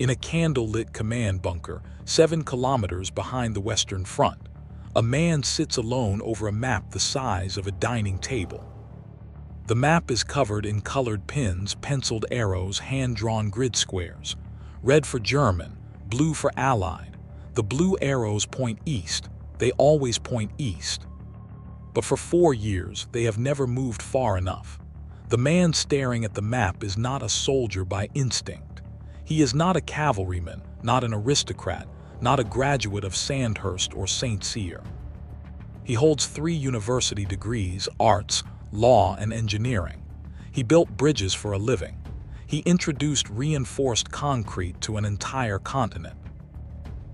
in a candle-lit command bunker 7 kilometers behind the Western Front, a man sits alone over a map the size of a dining table. The map is covered in colored pins, penciled arrows, hand-drawn grid squares. Red for German, blue for Allied. The blue arrows point east. They always point east. But for 4 years, they have never moved far enough. The man staring at the map is not a soldier by instinct. He is not a cavalryman, not an aristocrat, not a graduate of Sandhurst or St. Cyr. He holds 3 university degrees, arts, law, and engineering. He built bridges for a living. He introduced reinforced concrete to an entire continent.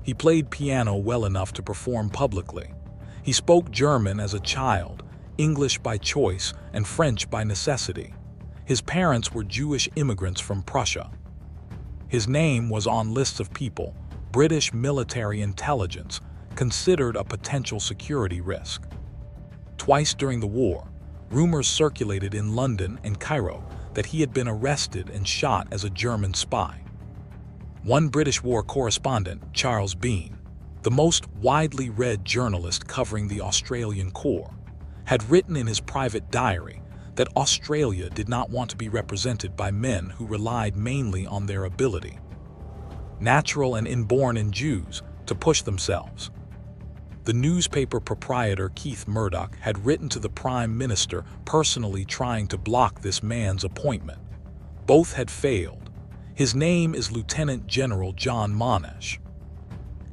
He played piano well enough to perform publicly. He spoke German as a child, English by choice, and French by necessity. His parents were Jewish immigrants from Prussia. His name was on lists of people, British military intelligence, considered a potential security risk. Twice during the war, rumors circulated in London and Cairo that he had been arrested and shot as a German spy. One British war correspondent, Charles Bean, the most widely read journalist covering the Australian Corps, had written in his private diary that Australia did not want to be represented by men who relied mainly on their ability, natural and inborn in Jews, to push themselves. The newspaper proprietor Keith Murdoch had written to the Prime Minister personally trying to block this man's appointment. Both had failed. His name is Lieutenant General John Monash.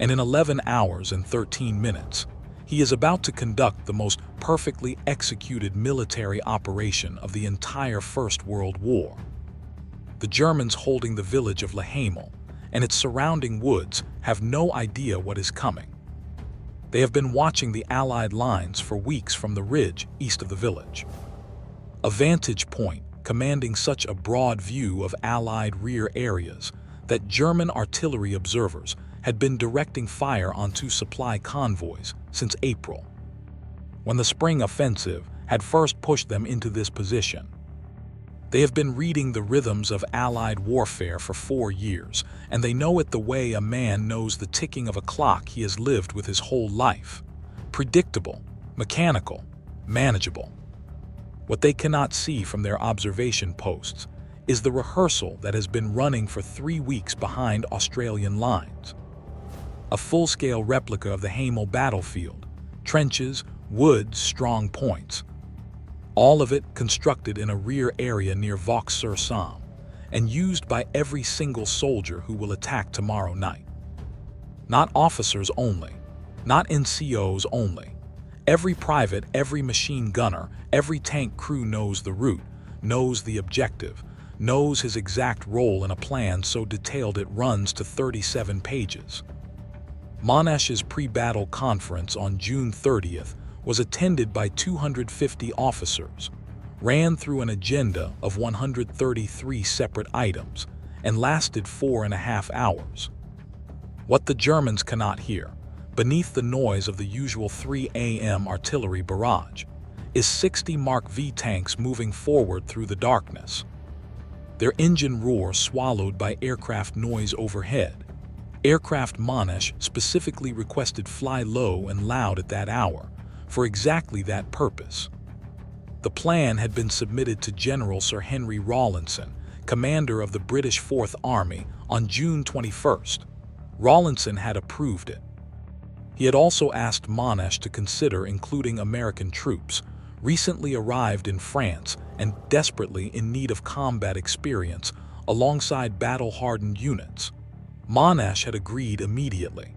And in 11 hours and 13 minutes, he is about to conduct the most perfectly executed military operation of the entire First World War. The Germans holding the village of Hamel and its surrounding woods have no idea what is coming. They have been watching the Allied lines for weeks from the ridge east of the village. A vantage point commanding such a broad view of Allied rear areas that German artillery observers had been directing fire onto supply convoys since April, when the spring offensive had first pushed them into this position. They have been reading the rhythms of Allied warfare for 4 years, and they know it the way a man knows the ticking of a clock he has lived with his whole life. Predictable, mechanical, manageable. What they cannot see from their observation posts is the rehearsal that has been running for 3 weeks behind Australian lines. A full-scale replica of the Hamel battlefield, trenches, woods, strong points. All of it constructed in a rear area near Vaux-sur-Somme and used by every single soldier who will attack tomorrow night. Not officers only, not NCOs only. Every private, every machine gunner, every tank crew knows the route, knows the objective, knows his exact role in a plan so detailed it runs to 37 pages. Monash's pre-battle conference on June 30th was attended by 250 officers, ran through an agenda of 133 separate items, and lasted 4.5 hours. What the Germans cannot hear, beneath the noise of the usual 3 a.m. artillery barrage, is 60 Mark V tanks moving forward through the darkness. Their engine roar swallowed by aircraft noise overhead. Aircraft Monash specifically requested fly low and loud at that hour, for exactly that purpose. The plan had been submitted to General Sir Henry Rawlinson, commander of the British Fourth Army, on June 21st. Rawlinson had approved it. He had also asked Monash to consider including American troops, recently arrived in France and desperately in need of combat experience, alongside battle-hardened units. Monash had agreed immediately.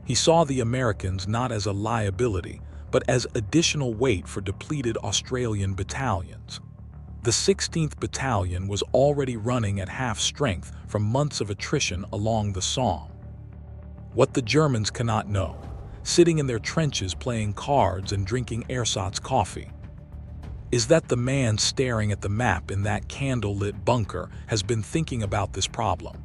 He saw the Americans not as a liability, but as additional weight for depleted Australian battalions. The 16th Battalion was already running at half strength from months of attrition along the Somme. What the Germans cannot know, sitting in their trenches playing cards and drinking ersatz coffee, is that the man staring at the map in that candle-lit bunker has been thinking about this problem.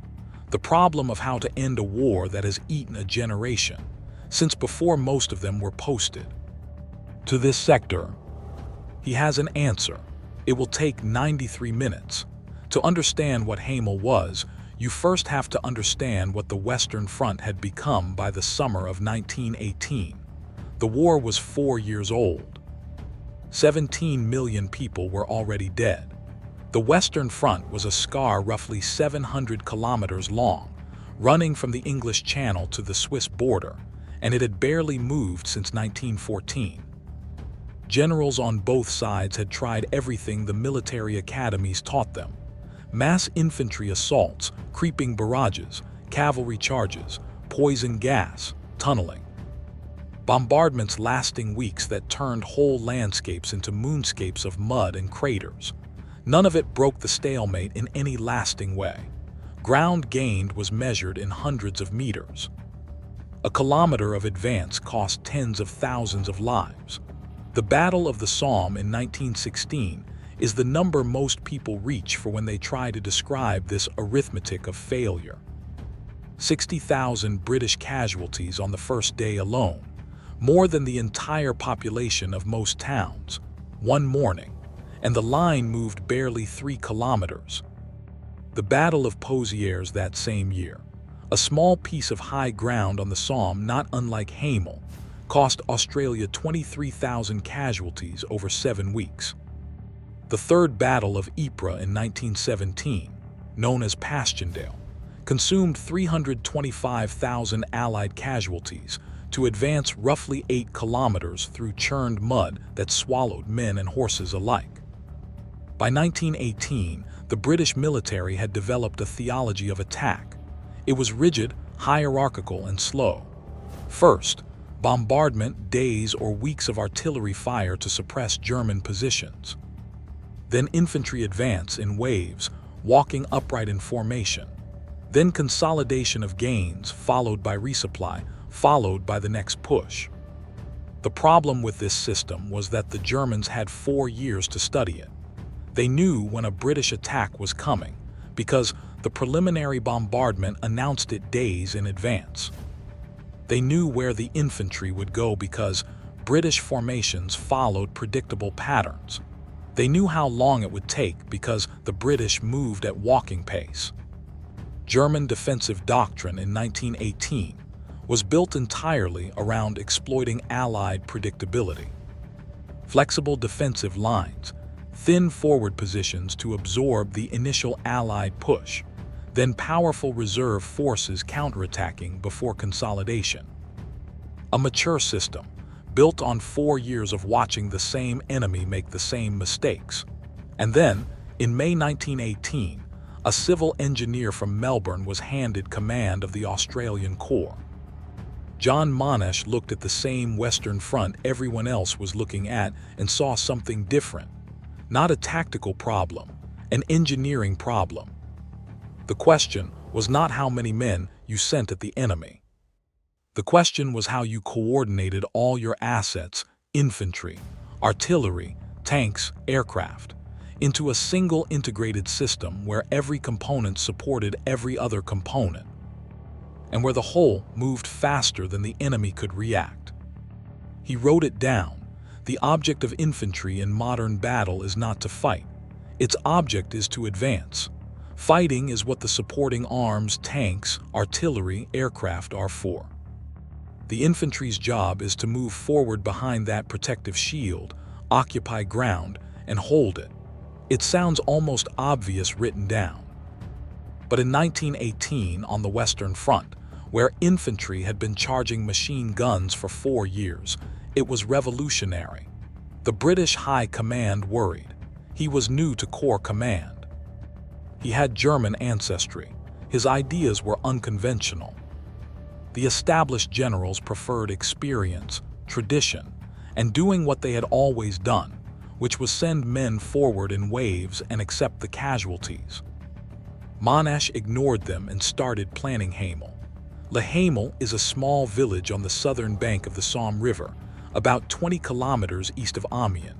The problem of how to end a war that has eaten a generation, since before most of them were posted to this sector. He has an answer. It will take 93 minutes. To understand what Hamel was, you first have to understand what the Western Front had become by the summer of 1918. The war was 4 years old. 17 million people were already dead. The Western Front was a scar roughly 700 kilometers long, running from the English Channel to the Swiss border, and it had barely moved since 1914. Generals on both sides had tried everything the military academies taught them: mass infantry assaults, creeping barrages, cavalry charges, poison gas, tunneling. Bombardments lasting weeks that turned whole landscapes into moonscapes of mud and craters. None of it broke the stalemate in any lasting way. Ground gained was measured in hundreds of meters. A kilometer of advance cost tens of thousands of lives. The Battle of the Somme in 1916 is the number most people reach for when they try to describe this arithmetic of failure. 60,000 British casualties on the first day alone, more than the entire population of most towns, one morning, and the line moved barely 3 kilometers. The Battle of Pozieres that same year, a small piece of high ground on the Somme not unlike Hamel, cost Australia 23,000 casualties over 7 weeks. The Third Battle of Ypres in 1917, known as Passchendaele, consumed 325,000 Allied casualties to advance roughly 8 kilometers through churned mud that swallowed men and horses alike. By 1918, the British military had developed a theology of attack. It was rigid, hierarchical, and slow. First, bombardment, days or weeks of artillery fire to suppress German positions. Then infantry advance in waves, walking upright in formation. Then consolidation of gains, followed by resupply, followed by the next push. The problem with this system was that the Germans had 4 years to study it. They knew when a British attack was coming, because the preliminary bombardment announced it days in advance. They knew where the infantry would go because British formations followed predictable patterns. They knew how long it would take because the British moved at walking pace. German defensive doctrine in 1918 was built entirely around exploiting Allied predictability. Flexible defensive lines, thin forward positions to absorb the initial Allied push, then powerful reserve forces counterattacking before consolidation. A mature system, built on 4 years of watching the same enemy make the same mistakes. And then, in May 1918, a civil engineer from Melbourne was handed command of the Australian Corps. John Monash looked at the same Western Front everyone else was looking at and saw something different. Not a tactical problem, an engineering problem. The question was not how many men you sent at the enemy. The question was how you coordinated all your assets, infantry, artillery, tanks, aircraft, into a single integrated system where every component supported every other component, and where the whole moved faster than the enemy could react. He wrote it down. The object of infantry in modern battle is not to fight. Its object is to advance. Fighting is what the supporting arms, tanks, artillery, aircraft are for. The infantry's job is to move forward behind that protective shield, occupy ground, and hold it. It sounds almost obvious written down. But in 1918, on the Western Front, where infantry had been charging machine guns for 4 years, it was revolutionary. The British High Command worried. He was new to Corps Command. He had German ancestry. His ideas were unconventional. The established generals preferred experience, tradition, and doing what they had always done, which was send men forward in waves and accept the casualties. Monash ignored them and started planning Hamel. Le Hamel is a small village on the southern bank of the Somme River, about 20 kilometers east of Amiens.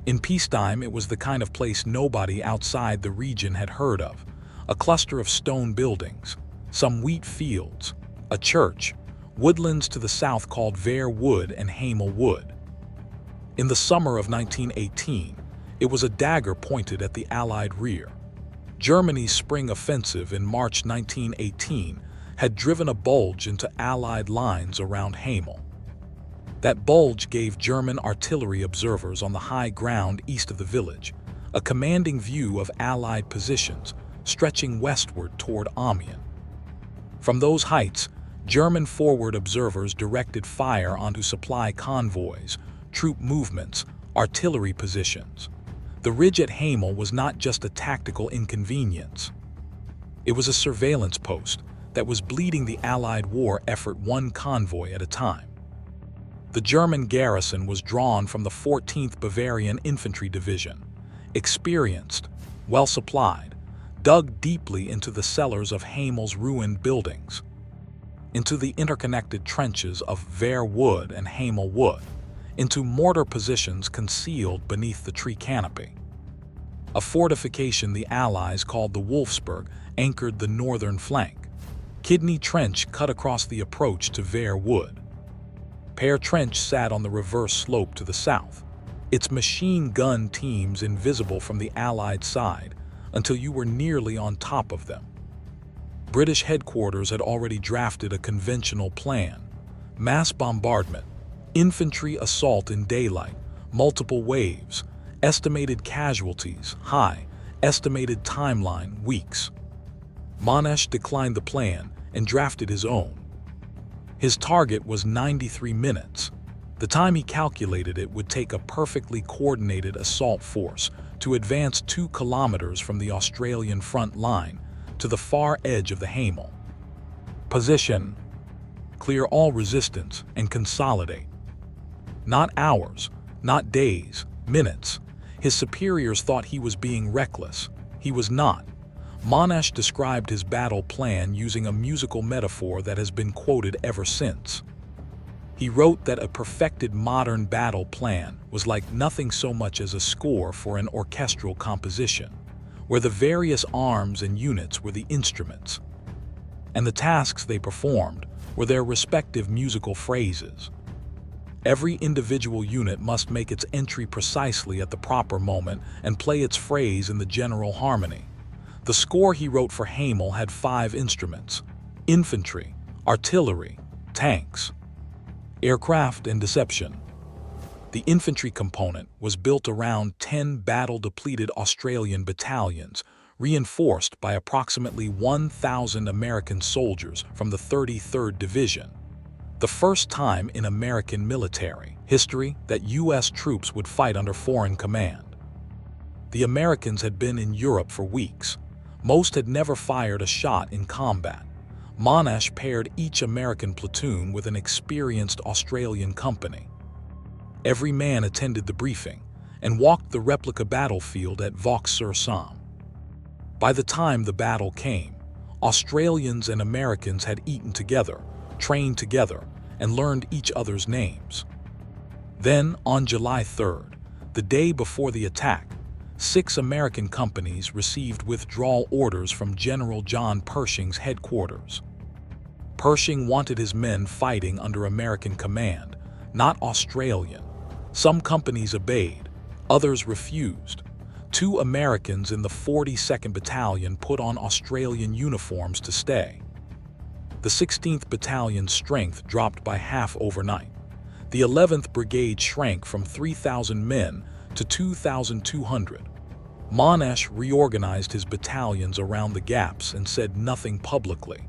In peacetime, it was the kind of place nobody outside the region had heard of, a cluster of stone buildings, some wheat fields, a church, woodlands to the south called Vere Wood and Hamel Wood. In the summer of 1918, it was a dagger pointed at the Allied rear. Germany's spring offensive in March 1918 had driven a bulge into Allied lines around Hamel. That bulge gave German artillery observers on the high ground east of the village a commanding view of Allied positions stretching westward toward Amiens. From those heights, German forward observers directed fire onto supply convoys, troop movements, artillery positions. The ridge at Hamel was not just a tactical inconvenience. It was a surveillance post that was bleeding the Allied war effort one convoy at a time. The German garrison was drawn from the 14th Bavarian Infantry Division, experienced, well-supplied, dug deeply into the cellars of Hamel's ruined buildings, into the interconnected trenches of Vere Wood and Hamel Wood, into mortar positions concealed beneath the tree canopy. A fortification the Allies called the Wolfsburg anchored the northern flank. Kidney Trench cut across the approach to Vere Wood. Pear Trench sat on the reverse slope to the south, its machine gun teams invisible from the Allied side until you were nearly on top of them. British headquarters had already drafted a conventional plan: mass bombardment, infantry assault in daylight, multiple waves, estimated casualties high, estimated timeline weeks. Monash declined the plan and drafted his own. His target was 93 minutes. The time he calculated it would take a perfectly coordinated assault force to advance 2 kilometers from the Australian front line to the far edge of the Hamel. Position: clear all resistance and consolidate. Not hours, not days, minutes. His superiors thought he was being reckless. He was not. Monash described his battle plan using a musical metaphor that has been quoted ever since. He wrote that a perfected modern battle plan was like nothing so much as a score for an orchestral composition, where the various arms and units were the instruments, and the tasks they performed were their respective musical phrases. Every individual unit must make its entry precisely at the proper moment and play its phrase in the general harmony. The score he wrote for Hamel had 5 instruments: infantry, artillery, tanks, aircraft, and deception. The infantry component was built around 10 battle-depleted Australian battalions, reinforced by approximately 1,000 American soldiers from the 33rd Division. The first time in American military history that U.S. troops would fight under foreign command. The Americans had been in Europe for weeks. Most had never fired a shot in combat. Monash paired each American platoon with an experienced Australian company. Every man attended the briefing and walked the replica battlefield at Vaux-sur-Somme. By the time the battle came, Australians and Americans had eaten together, trained together, and learned each other's names. Then, on July 3rd, the day before the attack, 6 American companies received withdrawal orders from General John Pershing's headquarters. Pershing wanted his men fighting under American command, not Australian. Some companies obeyed, others refused. 2 Americans in the 42nd Battalion put on Australian uniforms to stay. The 16th Battalion's strength dropped by half overnight. The 11th Brigade shrank from 3,000 men to 2,200. Monash reorganized his battalions around the gaps and said nothing publicly.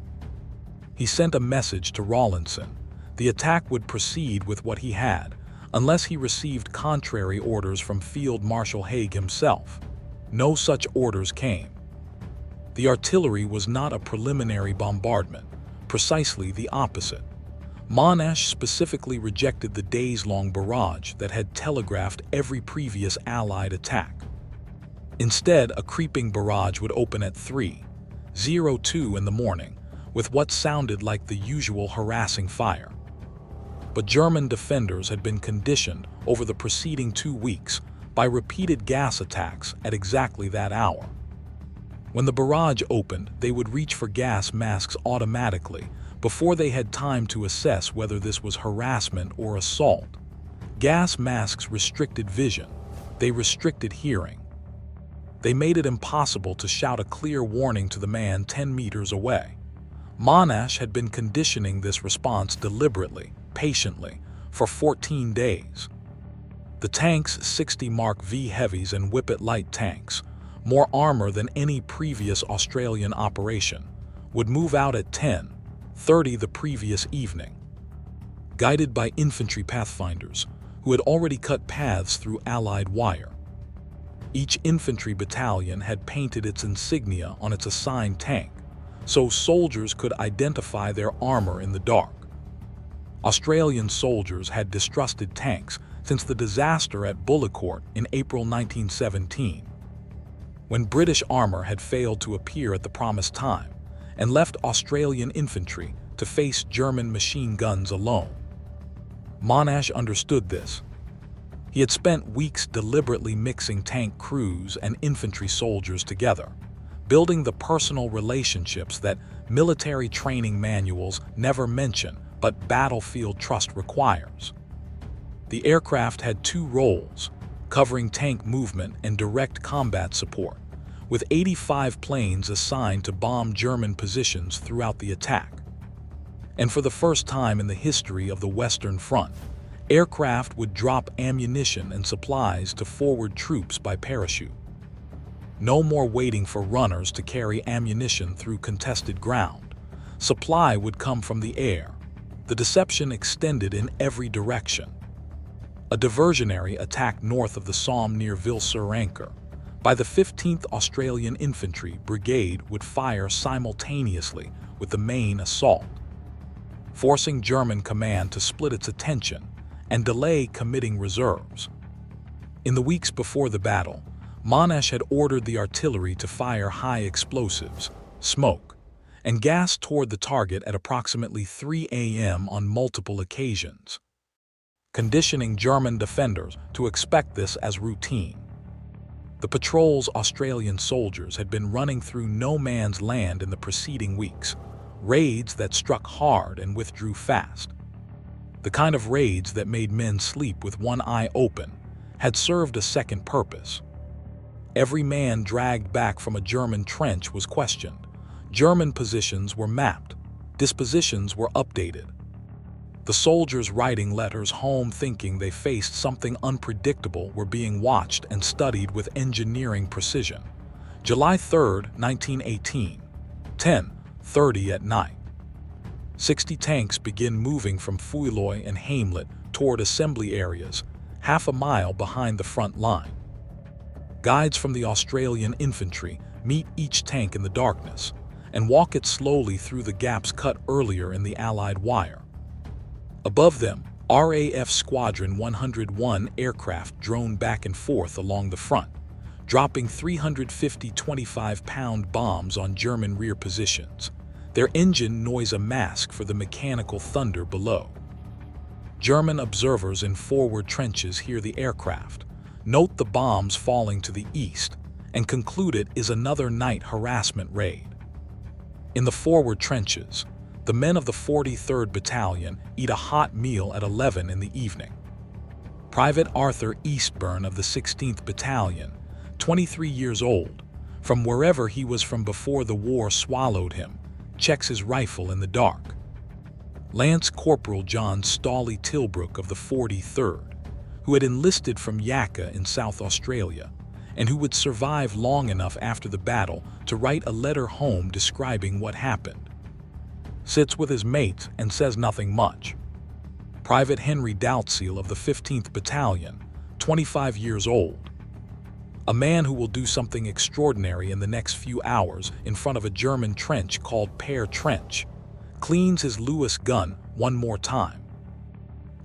He sent a message to Rawlinson. The attack would proceed with what he had, unless he received contrary orders from Field Marshal Haig himself. No such orders came. The artillery was not a preliminary bombardment, precisely the opposite. Monash specifically rejected the days-long barrage that had telegraphed every previous Allied attack. Instead, a creeping barrage would open at 3:02 in the morning, with what sounded like the usual harassing fire. But German defenders had been conditioned over the preceding 2 weeks by repeated gas attacks at exactly that hour. When the barrage opened, they would reach for gas masks automatically before they had time to assess whether this was harassment or assault. Gas masks restricted vision. They restricted hearing. They made it impossible to shout a clear warning to the man 10 meters away. Monash had been conditioning this response deliberately, patiently, for 14 days. The tank's 60 Mark V heavies and Whippet light tanks, more armor than any previous Australian operation, would move out at 10:30 the previous evening. Guided by infantry pathfinders, who had already cut paths through Allied wire. Each infantry battalion had painted its insignia on its assigned tank, so soldiers could identify their armor in the dark. Australian soldiers had distrusted tanks since the disaster at Bullecourt in April 1917, when British armor had failed to appear at the promised time and left Australian infantry to face German machine guns alone. Monash understood this. He had spent weeks deliberately mixing tank crews and infantry soldiers together, building the personal relationships that military training manuals never mention but battlefield trust requires. The aircraft had two roles, covering tank movement and direct combat support, with 85 planes assigned to bomb German positions throughout the attack. And for the first time in the history of the Western Front, aircraft would drop ammunition and supplies to forward troops by parachute. No more waiting for runners to carry ammunition through contested ground. Supply would come from the air. The deception extended in every direction. A diversionary attack north of the Somme near Ville-sur-Ancre by the 15th Australian Infantry Brigade would fire simultaneously with the main assault, forcing German command to split its attention and delay committing reserves. In the weeks before the battle, Monash had ordered the artillery to fire high explosives, smoke, and gas toward the target at approximately 3 a.m. on multiple occasions, conditioning German defenders to expect this as routine. The patrols Australian soldiers had been running through no man's land in the preceding weeks, raids that struck hard and withdrew fast. The kind of raids that made men sleep with one eye open had served a second purpose. Every man dragged back from a German trench was questioned. German positions were mapped. Dispositions were updated. The soldiers writing letters home thinking they faced something unpredictable were being watched and studied with engineering precision. July 3, 1918, 10:30 at night. 60 tanks begin moving from Fouilloy and Hamlet toward assembly areas, half a mile behind the front line. Guides from the Australian infantry meet each tank in the darkness and walk it slowly through the gaps cut earlier in the Allied wire. Above them, RAF Squadron 101 aircraft drone back and forth along the front, dropping 350 25-pound bombs on German rear positions, their engine noise a mask for the mechanical thunder below. German observers in forward trenches hear the aircraft, note the bombs falling to the east, and conclude it is another night harassment raid. In the forward trenches, the men of the 43rd Battalion eat a hot meal at 11 in the evening. Private Arthur Eastburn of the 16th Battalion, 23 years old, from wherever he was from before the war swallowed him, checks his rifle in the dark. Lance Corporal John Stawley Tilbrook of the 43rd, who had enlisted from Yakka in South Australia, and who would survive long enough after the battle to write a letter home describing what happened, sits with his mates and says nothing much. Private Henry Doutseal of the 15th Battalion, 25 years old, a man who will do something extraordinary in the next few hours in front of a German trench called Pear Trench, cleans his Lewis gun one more time.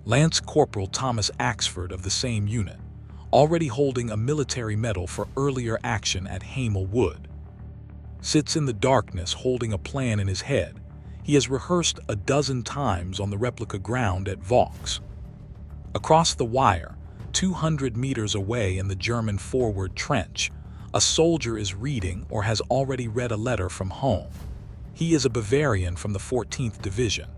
Lance Corporal Thomas Axford of the same unit, already holding a military medal for earlier action at Hamel Wood, sits in the darkness holding a plan in his head. He has rehearsed a dozen times on the replica ground at Vaux. Across the wire, 200 meters away in the German forward trench, a soldier is reading or has already read a letter from home. He is a Bavarian from the 14th Division.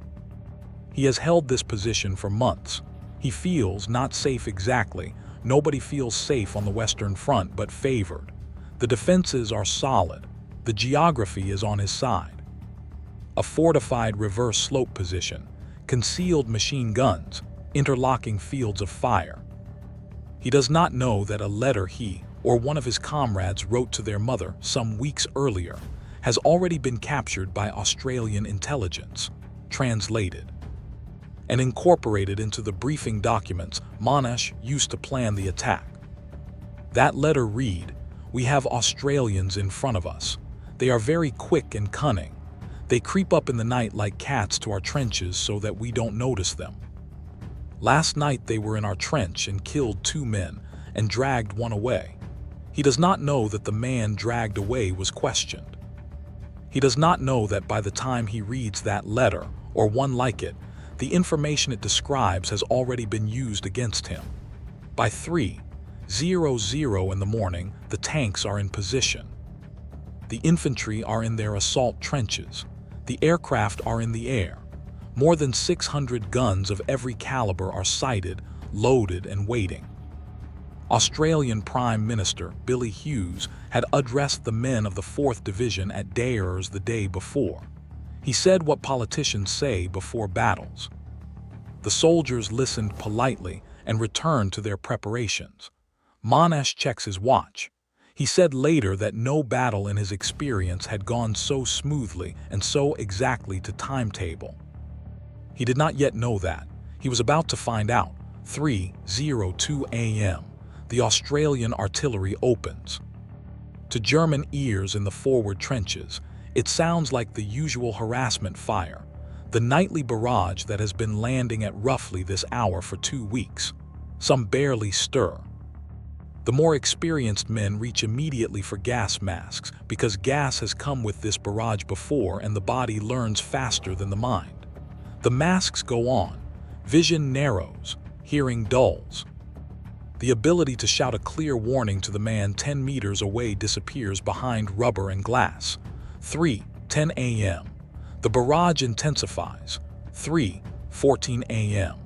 He has held this position for months. He feels not safe exactly. Nobody feels safe on the Western Front but favored. The defenses are solid. The geography is on his side. A fortified reverse slope position, concealed machine guns, interlocking fields of fire. He does not know that a letter he or one of his comrades wrote to their mother some weeks earlier has already been captured by Australian intelligence, translated, and incorporated into the briefing documents Monash used to plan the attack. That letter read, "We have Australians in front of us. They are very quick and cunning. They creep up in the night like cats to our trenches so that we don't notice them. Last night they were in our trench and killed 2 men and dragged one away." He does not know that the man dragged away was questioned. He does not know that by the time he reads that letter, or one like it, the information it describes has already been used against him. By 3:00 in the morning, the tanks are in position. The infantry are in their assault trenches. The aircraft are in the air. More than 600 guns of every caliber are sighted, loaded, and waiting. Australian Prime Minister Billy Hughes had addressed the men of the 4th Division at Dares the day before. He said what politicians say before battles. The soldiers listened politely and returned to their preparations. Monash checks his watch. He said later that no battle in his experience had gone so smoothly and so exactly to timetable. He did not yet know that. He was about to find out. 3:02 a.m. The Australian artillery opens. To German ears in the forward trenches, it sounds like the usual harassment fire, the nightly barrage that has been landing at roughly this hour for 2 weeks. Some barely stir. The more experienced men reach immediately for gas masks because gas has come with this barrage before and the body learns faster than the mind. The masks go on. Vision narrows. Hearing dulls. The ability to shout a clear warning to the man 10 meters away disappears behind rubber and glass. 3:10 a.m. The barrage intensifies. 3:14 a.m.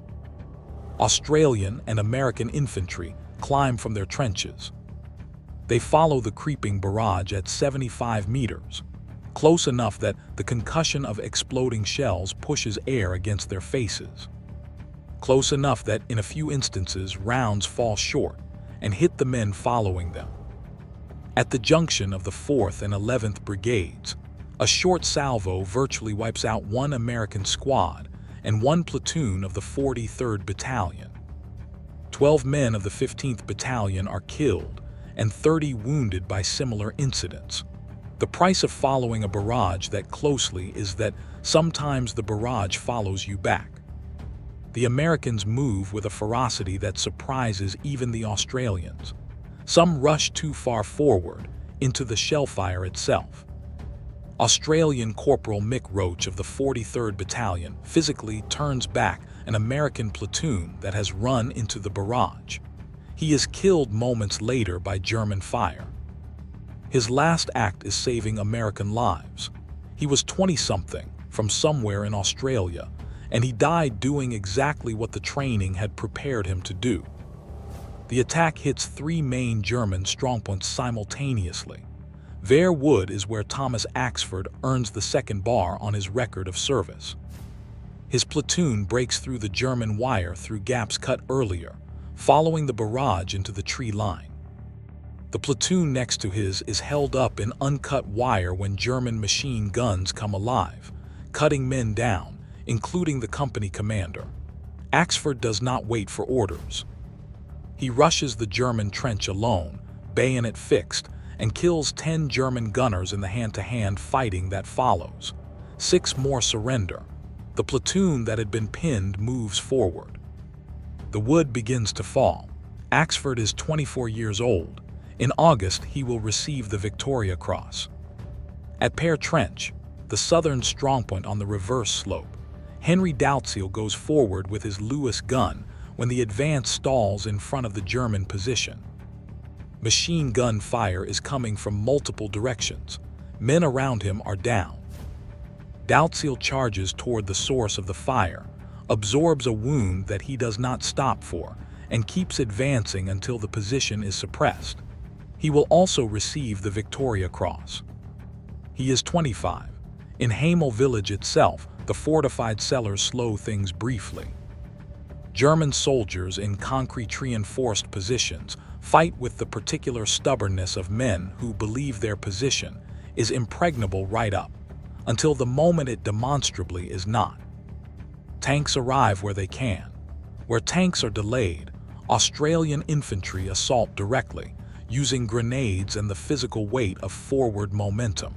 Australian and American infantry climb from their trenches. They follow the creeping barrage at 75 meters, close enough that the concussion of exploding shells pushes air against their faces. Close enough that in a few instances rounds fall short and hit the men following them. At the junction of the 4th and 11th Brigades, a short salvo virtually wipes out 1 American squad and 1 platoon of the 43rd Battalion. 12 men of the 15th Battalion are killed and 30 wounded by similar incidents. The price of following a barrage that closely is that sometimes the barrage follows you back. The Americans move with a ferocity that surprises even the Australians. Some rush too far forward, into the shellfire itself. Australian Corporal Mick Roach of the 43rd Battalion physically turns back an American platoon that has run into the barrage. He is killed moments later by German fire. His last act is saving American lives. He was 20-something from somewhere in Australia, and he died doing exactly what the training had prepared him to do. The attack hits 3 main German strongpoints simultaneously. Vere Wood is where Thomas Axford earns the 2nd bar on his record of service. His platoon breaks through the German wire through gaps cut earlier, following the barrage into the tree line. The platoon next to his is held up in uncut wire when German machine guns come alive, cutting men down, including the company commander. Axford does not wait for orders. He rushes the German trench alone, bayonet fixed, and kills 10 German gunners in the hand-to-hand fighting that follows. 6 more surrender. The platoon that had been pinned moves forward. The wood begins to fall. Axford is 24 years old. In August, he will receive the Victoria Cross. At Pear Trench, the southern strongpoint on the reverse slope, Henry Dalziel goes forward with his Lewis gun when the advance stalls in front of the German position. Machine gun fire is coming from multiple directions. Men around him are down. Dalziel charges toward the source of the fire, absorbs a wound that he does not stop for, and keeps advancing until the position is suppressed. He will also receive the Victoria Cross. He is 25. In Hamel village itself, the fortified cellars slow things briefly. German soldiers in concrete-reinforced positions fight with the particular stubbornness of men who believe their position is impregnable right up, until the moment it demonstrably is not. Tanks arrive where they can. Where tanks are delayed, Australian infantry assault directly, using grenades and the physical weight of forward momentum.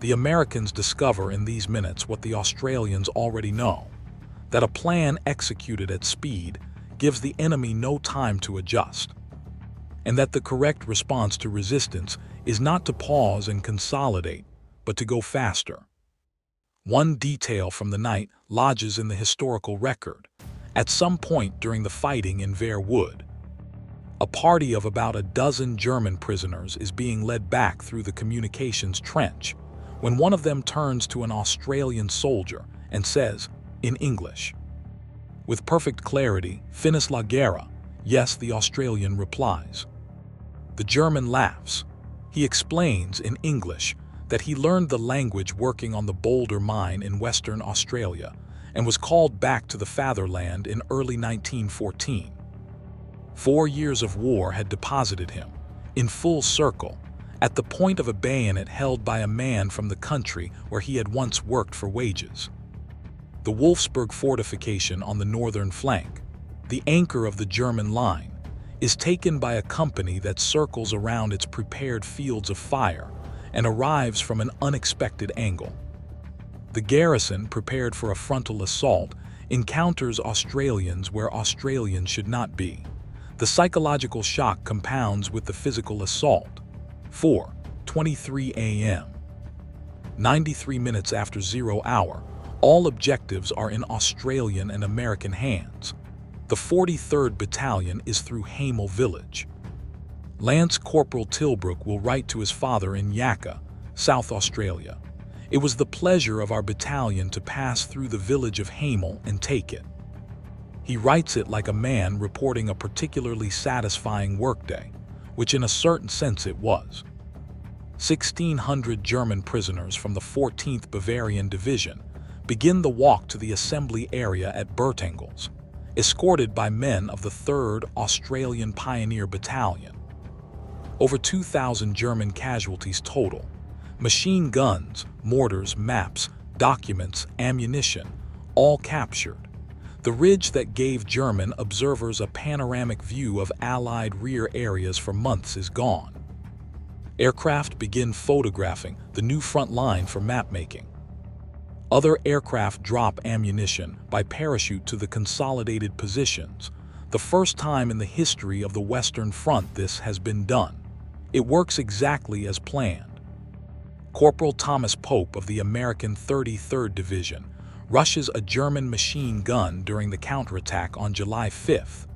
The Americans discover in these minutes what the Australians already know, that a plan executed at speed gives the enemy no time to adjust, and that the correct response to resistance is not to pause and consolidate, but to go faster. One detail from the night lodges in the historical record. At some point during the fighting in Vere Wood, a party of about a dozen German prisoners is being led back through the communications trench when one of them turns to an Australian soldier and says, in English, with perfect clarity, "Finis la guerra." Yes, the Australian replies. The German laughs. He explains in English that he learned the language working on the Boulder mine in Western Australia and was called back to the fatherland in early 1914. 4 years of war had deposited him, in full circle, at the point of a bayonet held by a man from the country where he had once worked for wages. The Wolfsburg fortification on the northern flank, the anchor of the German line, is taken by a company that circles around its prepared fields of fire and arrives from an unexpected angle. The garrison, prepared for a frontal assault, encounters Australians where Australians should not be. The psychological shock compounds with the physical assault. 4:23 a.m. 93 minutes after 0 hour, all objectives are in Australian and American hands. The 43rd Battalion is through Hamel village. Lance Corporal Tilbrook will write to his father in Yakka, South Australia. It was the pleasure of our battalion to pass through the village of Hamel and take it. He writes it like a man reporting a particularly satisfying workday, which in a certain sense it was. 1,600 German prisoners from the 14th Bavarian Division begin the walk to the assembly area at Bertengels, escorted by men of the 3rd Australian Pioneer Battalion. Over 2,000 German casualties total. Machine guns, mortars, maps, documents, ammunition, all captured. The ridge that gave German observers a panoramic view of Allied rear areas for months is gone. Aircraft begin photographing the new front line for mapmaking. Other aircraft drop ammunition by parachute to the consolidated positions. The first time in the history of the Western Front this has been done. It works exactly as planned. Corporal Thomas Pope of the American 33rd Division rushes a German machine gun during the counterattack on July 5th,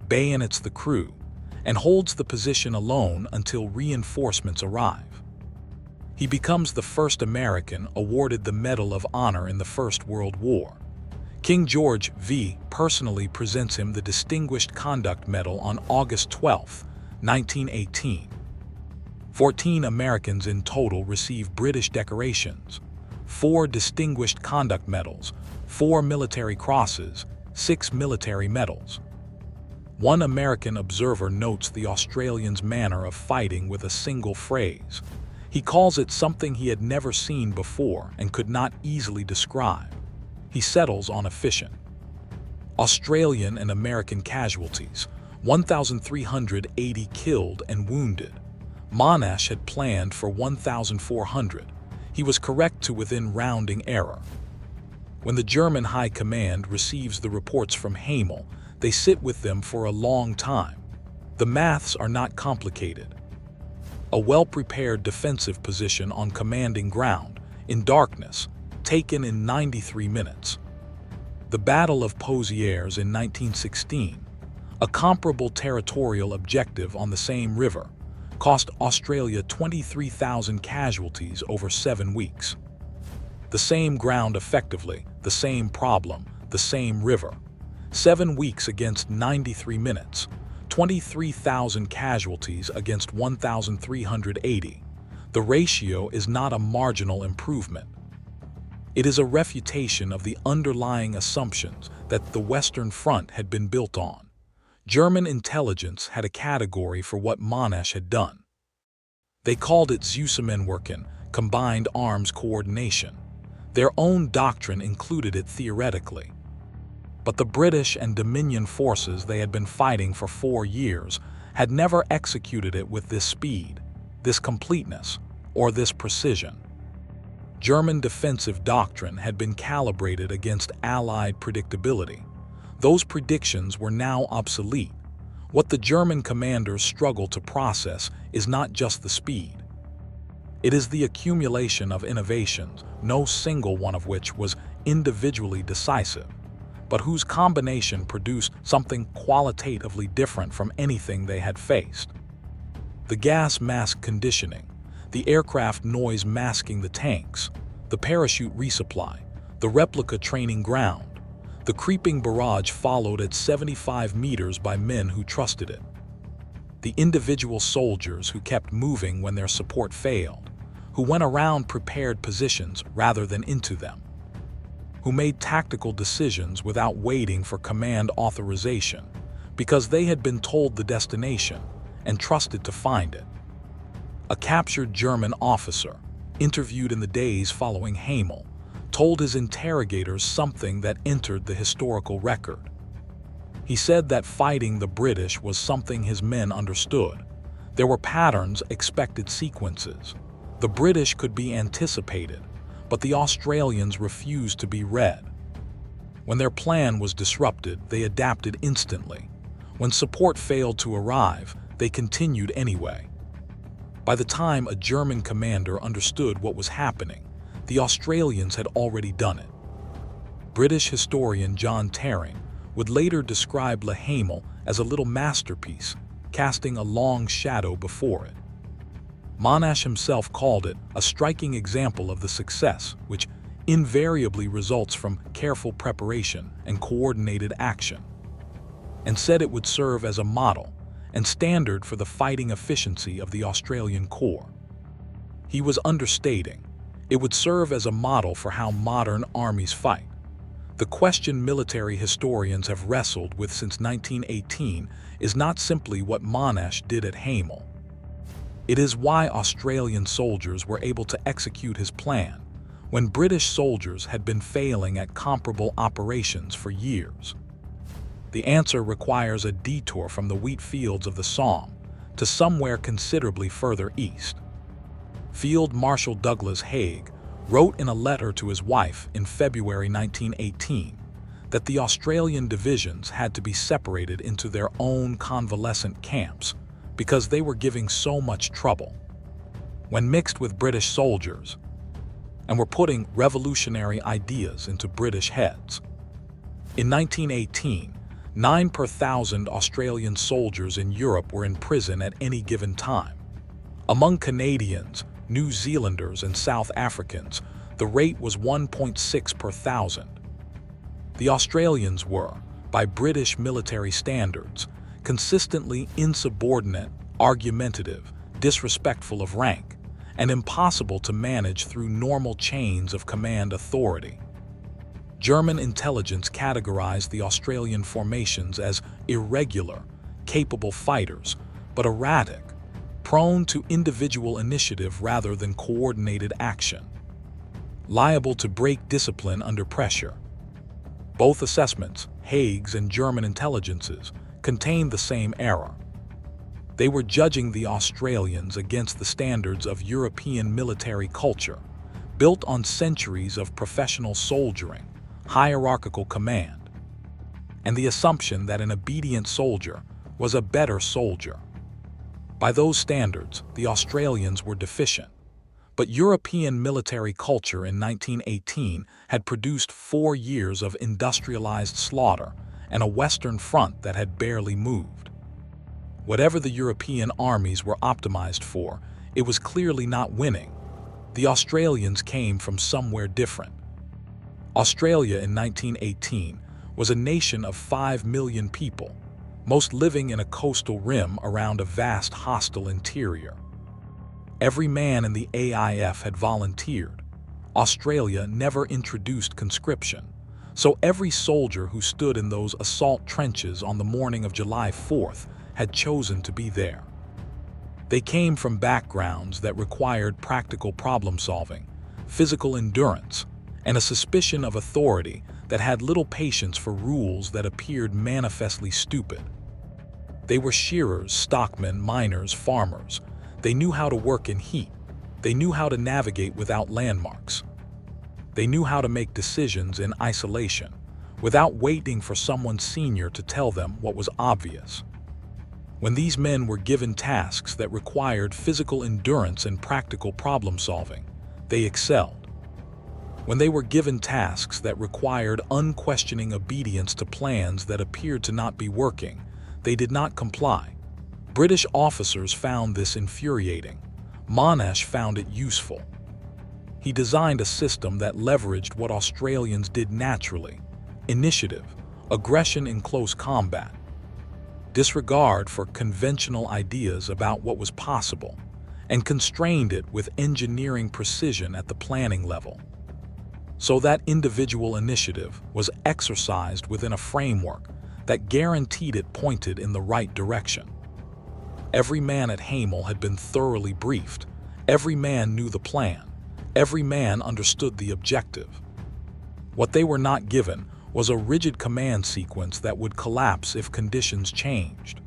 bayonets the crew, and holds the position alone until reinforcements arrive. He becomes the first American awarded the Medal of Honor in the First World War. King George V personally presents him the Distinguished Conduct Medal on August 12, 1918. 14 Americans in total receive British decorations, 4 Distinguished Conduct Medals, 4 military crosses, 6 military medals. One American observer notes the Australians' manner of fighting with a single phrase. He calls it something he had never seen before and could not easily describe. He settles on efficient. Australian and American casualties, 1,380 killed and wounded. Monash had planned for 1,400. He was correct to within rounding error. When the German High Command receives the reports from Hamel, they sit with them for a long time. The maths are not complicated. A well-prepared defensive position on commanding ground, in darkness, taken in 93 minutes. The Battle of Pozieres in 1916, a comparable territorial objective on the same river, cost Australia 23,000 casualties over 7 weeks. The same ground effectively, the same problem, the same river. 7 weeks against 93 minutes. 23,000 casualties against 1,380. The ratio is not a marginal improvement. It is a refutation of the underlying assumptions that the Western Front had been built on. German intelligence had a category for what Monash had done. They called it Zusammenwirken, combined arms coordination. Their own doctrine included it theoretically. But the British and Dominion forces they had been fighting for 4 years had never executed it with this speed, this completeness, or this precision. German defensive doctrine had been calibrated against Allied predictability. Those predictions were now obsolete. What the German commanders struggled to process is not just the speed. It is the accumulation of innovations, no single one of which was individually decisive, but whose combination produced something qualitatively different from anything they had faced. The gas mask conditioning, the aircraft noise masking the tanks, the parachute resupply, the replica training ground. The creeping barrage followed at 75 meters by men who trusted it. The individual soldiers who kept moving when their support failed, who went around prepared positions rather than into them, who made tactical decisions without waiting for command authorization because they had been told the destination and trusted to find it. A captured German officer, interviewed in the days following Hamel, told his interrogators something that entered the historical record. He said that fighting the British was something his men understood. There were patterns, expected sequences. The British could be anticipated, but the Australians refused to be read. When their plan was disrupted, they adapted instantly. When support failed to arrive, they continued anyway. By the time a German commander understood what was happening, the Australians had already done it. British historian John Terring would later describe Hamel as a little masterpiece, casting a long shadow before it. Monash himself called it a striking example of the success which invariably results from careful preparation and coordinated action, and said it would serve as a model and standard for the fighting efficiency of the Australian Corps. He was understating. It would serve as a model for how modern armies fight. The question military historians have wrestled with since 1918 is not simply what Monash did at Hamel. It is why Australian soldiers were able to execute his plan when British soldiers had been failing at comparable operations for years. The answer requires a detour from the wheat fields of the Somme to somewhere considerably further east. Field Marshal Douglas Haig wrote in a letter to his wife in February 1918 that the Australian divisions had to be separated into their own convalescent camps because they were giving so much trouble when mixed with British soldiers and were putting revolutionary ideas into British heads. In 1918, 9 per 1,000 Australian soldiers in Europe were in prison at any given time. Among Canadians, New Zealanders, and South Africans, the rate was 1.6 per 1,000. The Australians were, by British military standards, consistently insubordinate, argumentative, disrespectful of rank, and impossible to manage through normal chains of command authority. German intelligence categorized the Australian formations as irregular, capable fighters, but erratic, prone to individual initiative rather than coordinated action, liable to break discipline under pressure. Both assessments, Haig's and German intelligence's, contained the same error. They were judging the Australians against the standards of European military culture, built on centuries of professional soldiering, hierarchical command, and the assumption that an obedient soldier was a better soldier. By those standards, the Australians were deficient. But European military culture in 1918 had produced 4 years of industrialized slaughter and a Western front that had barely moved. Whatever the European armies were optimized for, it was clearly not winning. The Australians came from somewhere different. Australia in 1918 was a nation of 5 million people. most living in a coastal rim around a vast hostile interior. Every man in the AIF had volunteered. Australia never introduced conscription, so every soldier who stood in those assault trenches on the morning of July 4th had chosen to be there. They came from backgrounds that required practical problem-solving, physical endurance, and a suspicion of authority that had little patience for rules that appeared manifestly stupid. They were shearers, stockmen, miners, farmers. They knew how to work in heat. They knew how to navigate without landmarks. They knew how to make decisions in isolation, without waiting for someone senior to tell them what was obvious. When these men were given tasks that required physical endurance and practical problem-solving, they excelled. When they were given tasks that required unquestioning obedience to plans that appeared to not be working, they did not comply. British officers found this infuriating. Monash found it useful. He designed a system that leveraged what Australians did naturally: initiative, aggression in close combat, disregard for conventional ideas about what was possible, and constrained it with engineering precision at the planning level. So that individual initiative was exercised within a framework that guaranteed it pointed in the right direction. Every man at Hamel had been thoroughly briefed. Every man knew the plan. Every man understood the objective. What they were not given was a rigid command sequence that would collapse if conditions changed.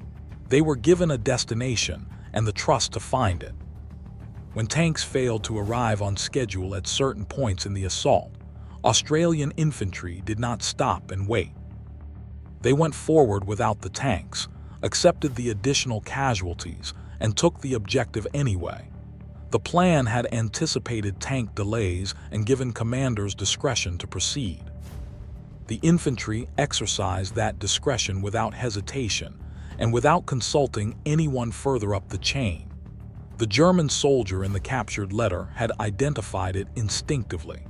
They were given a destination and the trust to find it. When tanks failed to arrive on schedule at certain points in the assault, Australian infantry did not stop and wait. They went forward without the tanks, accepted the additional casualties, and took the objective anyway. The plan had anticipated tank delays and given commanders discretion to proceed. The infantry exercised that discretion without hesitation and without consulting anyone further up the chain. The German soldier in the captured letter had identified it instinctively.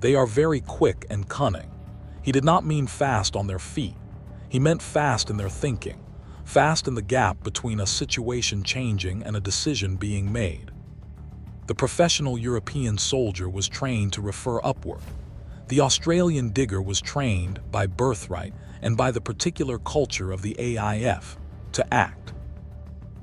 They are very quick and cunning. He did not mean fast on their feet. He meant fast in their thinking, fast in the gap between a situation changing and a decision being made. The professional European soldier was trained to refer upward. The Australian digger was trained, by birthright and by the particular culture of the AIF, to act.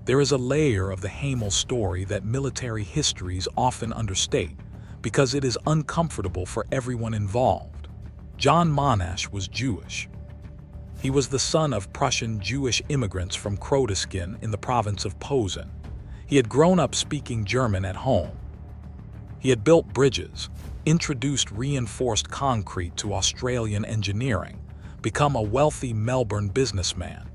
There is a layer of the Hamel story that military histories often understate, because it is uncomfortable for everyone involved. John Monash was Jewish. He was the son of Prussian Jewish immigrants from Krotiskin in the province of Posen. He had grown up speaking German at home. He had built bridges, introduced reinforced concrete to Australian engineering, become a wealthy Melbourne businessman.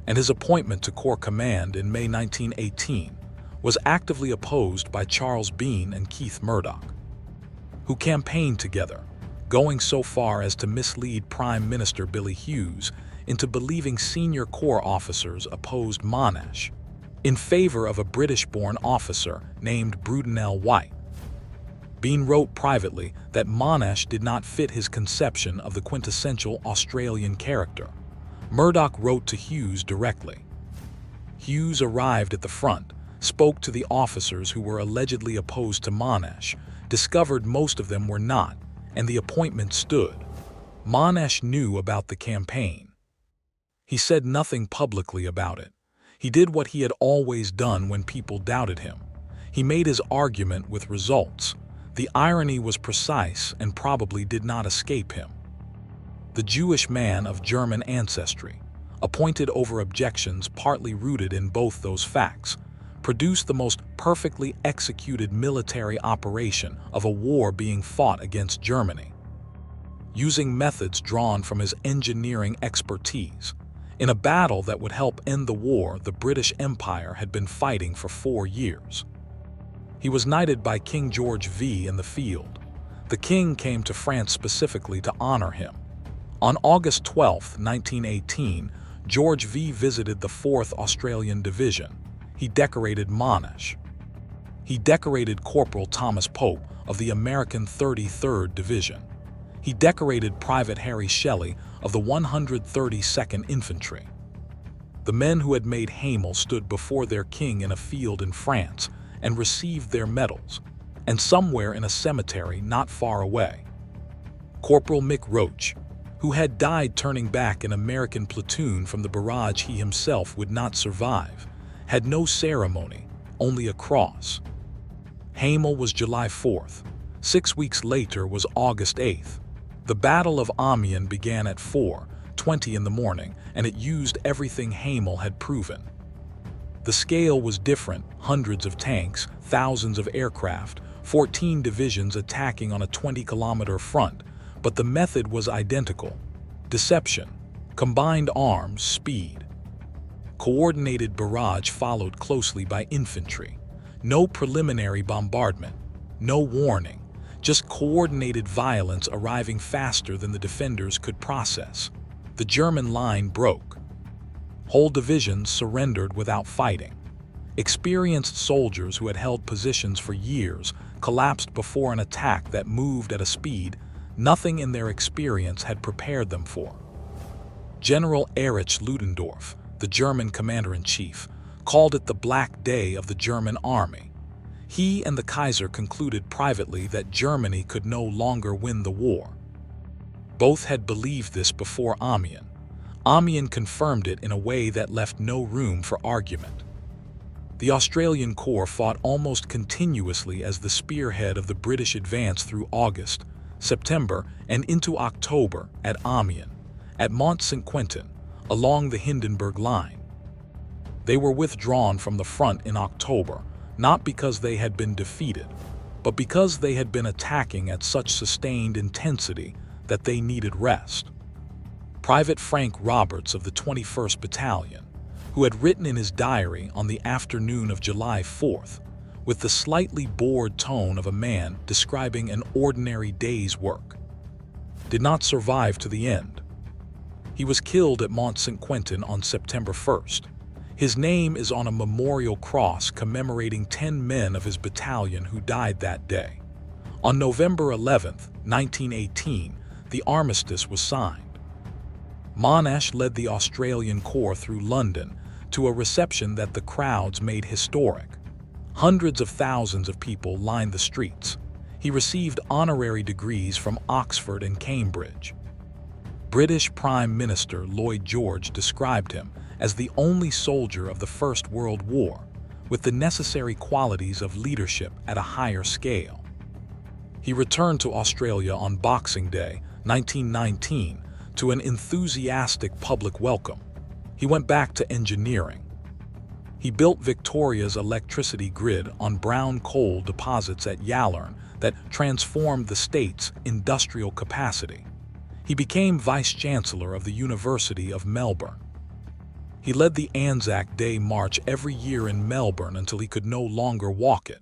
And his appointment to Corps Command in May 1918 was actively opposed by Charles Bean and Keith Murdoch, who campaigned together, going so far as to mislead Prime Minister Billy Hughes into believing senior Corps officers opposed Monash in favor of a British-born officer named Brudenell White. Bean wrote privately that Monash did not fit his conception of the quintessential Australian character. Murdoch wrote to Hughes directly. Hughes arrived at the front, spoke to the officers who were allegedly opposed to Monash, discovered most of them were not, and the appointment stood. Monash knew about the campaign. He said nothing publicly about it. He did what he had always done when people doubted him. He made his argument with results. The irony was precise and probably did not escape him. The Jewish man of German ancestry, appointed over objections partly rooted in both those facts, produced the most perfectly executed military operation of a war being fought against Germany. Using methods drawn from his engineering expertise, in a battle that would help end the war the British Empire had been fighting for 4 years. He was knighted by King George V in the field. The king came to France specifically to honor him. On August 12, 1918, George V visited the 4th Australian Division. He decorated Monash. He decorated Corporal Thomas Pope of the American 33rd Division. He decorated Private Harry Shelley of the 132nd Infantry. The men who had made Hamel stood before their king in a field in France and received their medals, and somewhere in a cemetery not far away, Corporal Mick Roach, who had died turning back an American platoon from the barrage he himself would not survive, had no ceremony, only a cross. Hamel was July 4th. 6 weeks later was August 8th. The Battle of Amiens began at 4:20 in the morning, and it used everything Hamel had proven. The scale was different: hundreds of tanks, thousands of aircraft, 14 divisions attacking on a 20-kilometer front, but the method was identical: deception, combined arms, speed. Coordinated barrage followed closely by infantry. No preliminary bombardment, no warning, just coordinated violence arriving faster than the defenders could process. The German line broke. Whole divisions surrendered without fighting. Experienced soldiers who had held positions for years collapsed before an attack that moved at a speed nothing in their experience had prepared them for. General Erich Ludendorff, the German commander-in-chief, called it the Black Day of the German army. He and the Kaiser concluded privately that Germany could no longer win the war. Both had believed this before Amiens. Amiens confirmed it in a way that left no room for argument. The Australian Corps fought almost continuously as the spearhead of the British advance through August, September, and into October at Amiens, at Mont-Saint-Quentin, along the Hindenburg Line. They were withdrawn from the front in October, not because they had been defeated, but because they had been attacking at such sustained intensity that they needed rest. Private Frank Roberts of the 21st Battalion, who had written in his diary on the afternoon of July 4th, with the slightly bored tone of a man describing an ordinary day's work, did not survive to the end. He was killed at Mont-Saint-Quentin on September 1st. His name is on a memorial cross commemorating 10 men of his battalion who died that day. On November 11, 1918, the armistice was signed. Monash led the Australian Corps through London to a reception that the crowds made historic. Hundreds of thousands of people lined the streets. He received honorary degrees from Oxford and Cambridge. British Prime Minister Lloyd George described him as the only soldier of the First World War with the necessary qualities of leadership at a higher scale. He returned to Australia on Boxing Day, 1919, to an enthusiastic public welcome. He went back to engineering. He built Victoria's electricity grid on brown coal deposits at Yallourn that transformed the state's industrial capacity. He became Vice-Chancellor of the University of Melbourne. He led the Anzac Day March every year in Melbourne until he could no longer walk it.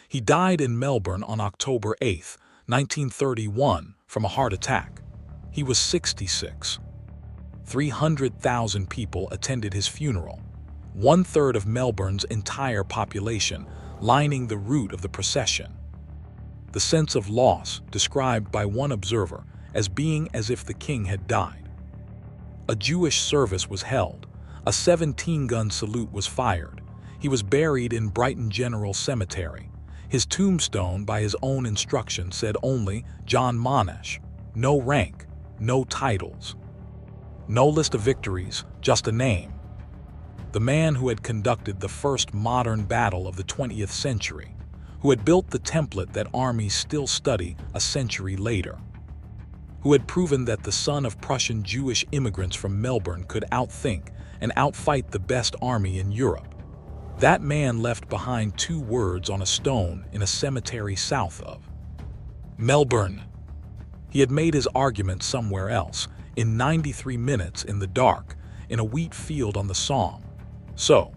He died in Melbourne on October 8, 1931, from a heart attack. He was 66. 300,000 people attended his funeral, 1/3 of Melbourne's entire population lining the route of the procession. The sense of loss, described by one observer as being as if the king had died. A Jewish service was held. A 17-gun salute was fired. He was buried in Brighton General Cemetery. His tombstone, by his own instruction, said only John Monash. No rank, no titles. No list of victories, just a name. The man who had conducted the first modern battle of the 20th century, who had built the template that armies still study a century later, who had proven that the son of Prussian Jewish immigrants from Melbourne could outthink and outfight the best army in Europe. That man left behind 2 words on a stone in a cemetery south of Melbourne. He had made his argument somewhere else, in 93 minutes in the dark, in a wheat field on the Somme. So,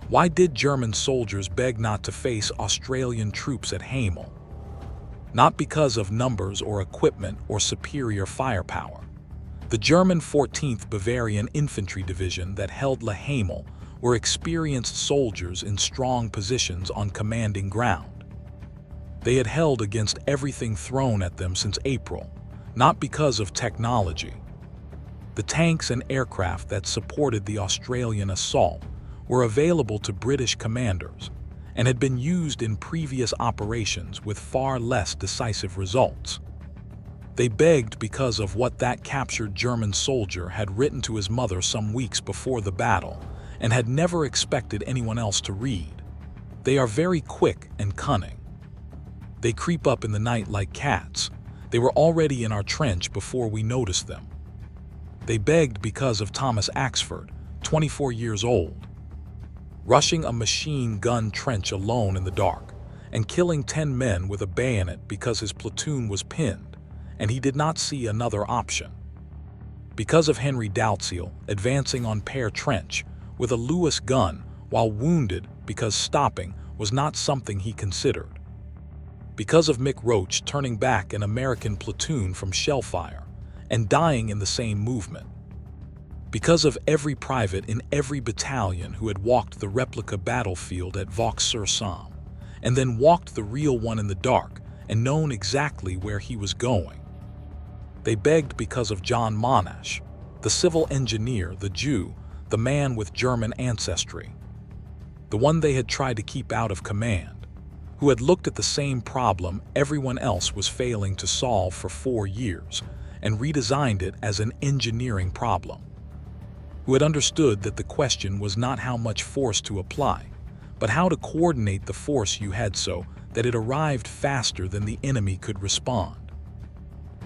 why did German soldiers beg not to face Australian troops at Hamel? Not because of numbers or equipment or superior firepower. The German 14th Bavarian Infantry Division that held Le Hamel were experienced soldiers in strong positions on commanding ground. They had held against everything thrown at them since April, not because of technology. The tanks and aircraft that supported the Australian assault were available to British commanders and had been used in previous operations with far less decisive results. They begged because of what that captured German soldier had written to his mother some weeks before the battle and had never expected anyone else to read. They are very quick and cunning. They creep up in the night like cats. They were already in our trench before we noticed them. They begged because of Thomas Axford, 24 years old, rushing a machine gun trench alone in the dark and killing 10 men with a bayonet because his platoon was pinned and he did not see another option. Because of Henry Dalziel advancing on Pear Trench with a Lewis gun while wounded because stopping was not something he considered. Because of Mick Roach turning back an American platoon from shellfire and dying in the same movement. Because of every private in every battalion who had walked the replica battlefield at Vaux-sur-Somme and then walked the real one in the dark and known exactly where he was going. They begged because of John Monash, the civil engineer, the Jew, the man with German ancestry, the one they had tried to keep out of command, who had looked at the same problem everyone else was failing to solve for 4 years and redesigned it as an engineering problem, who had understood that the question was not how much force to apply, but how to coordinate the force you had so that it arrived faster than the enemy could respond,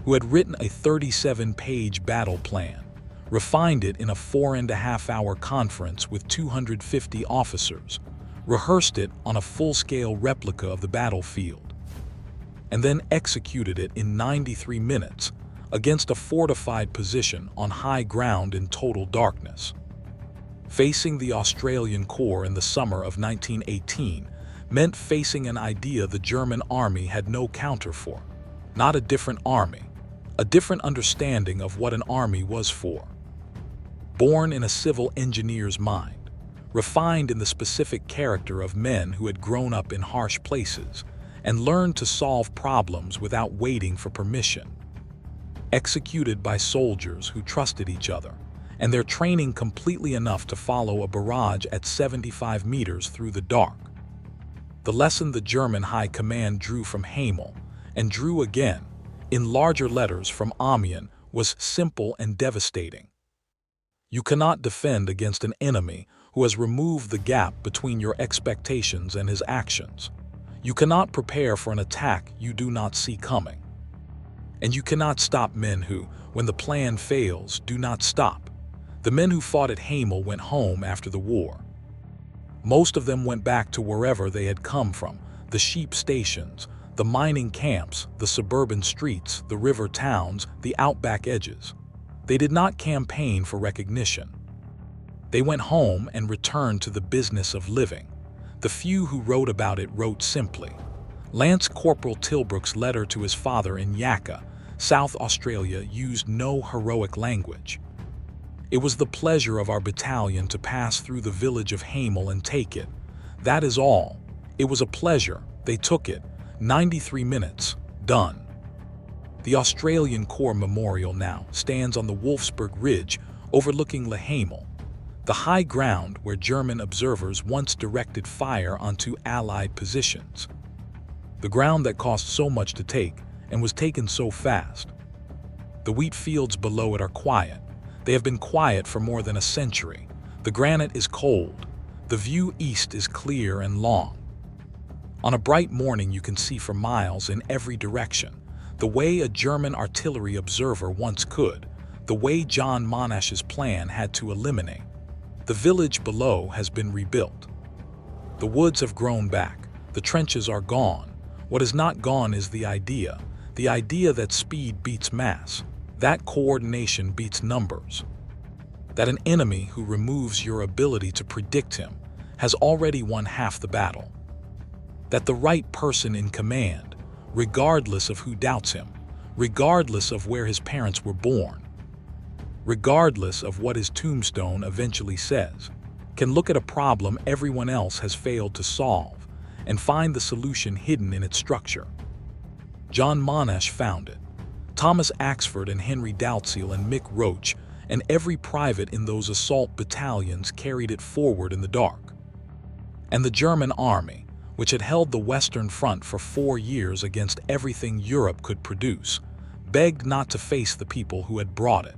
who had written a 37-page battle plan, refined it in a 4.5-hour conference with 250 officers, rehearsed it on a full-scale replica of the battlefield, and then executed it in 93 minutes against a fortified position on high ground in total darkness. Facing the Australian Corps in the summer of 1918 meant facing an idea the German army had no counter for, not a different army, a different understanding of what an army was for. Born in a civil engineer's mind, refined in the specific character of men who had grown up in harsh places and learned to solve problems without waiting for permission. Executed by soldiers who trusted each other and their training completely enough to follow a barrage at 75 meters through the dark. The lesson the German High Command drew from Hamel and drew again in larger letters from Amiens was simple and devastating. You cannot defend against an enemy who has removed the gap between your expectations and his actions. You cannot prepare for an attack you do not see coming. And you cannot stop men who, when the plan fails, do not stop. The men who fought at Hamel went home after the war. Most of them went back to wherever they had come from, the sheep stations, the mining camps, the suburban streets, the river towns, the outback edges. They did not campaign for recognition. They went home and returned to the business of living. The few who wrote about it wrote simply. Lance Corporal Tilbrook's letter to his father in Yakka, South Australia, used no heroic language. It was the pleasure of our battalion to pass through the village of Hamel and take it. That is all. It was a pleasure. They took it. 93 minutes. Done. The Australian Corps Memorial now stands on the Wolfsburg Ridge overlooking Le Hamel, the high ground where German observers once directed fire onto Allied positions. The ground that cost so much to take and was taken so fast. The wheat fields below it are quiet. They have been quiet for more than a century. The granite is cold. The view east is clear and long. On a bright morning you can see for miles in every direction, the way a German artillery observer once could, the way John Monash's plan had to eliminate. The village below has been rebuilt. The woods have grown back. The trenches are gone. What is not gone is the idea that speed beats mass, that coordination beats numbers, that an enemy who removes your ability to predict him has already won half the battle, that the right person in command, regardless of who doubts him, regardless of where his parents were born, regardless of what his tombstone eventually says, can look at a problem everyone else has failed to solve and find the solution hidden in its structure. John Monash found it. Thomas Axford and Henry Dalziel and Mick Roach and every private in those assault battalions carried it forward in the dark. And the German army, which had held the Western Front for 4 years against everything Europe could produce, begged not to face the people who had brought it.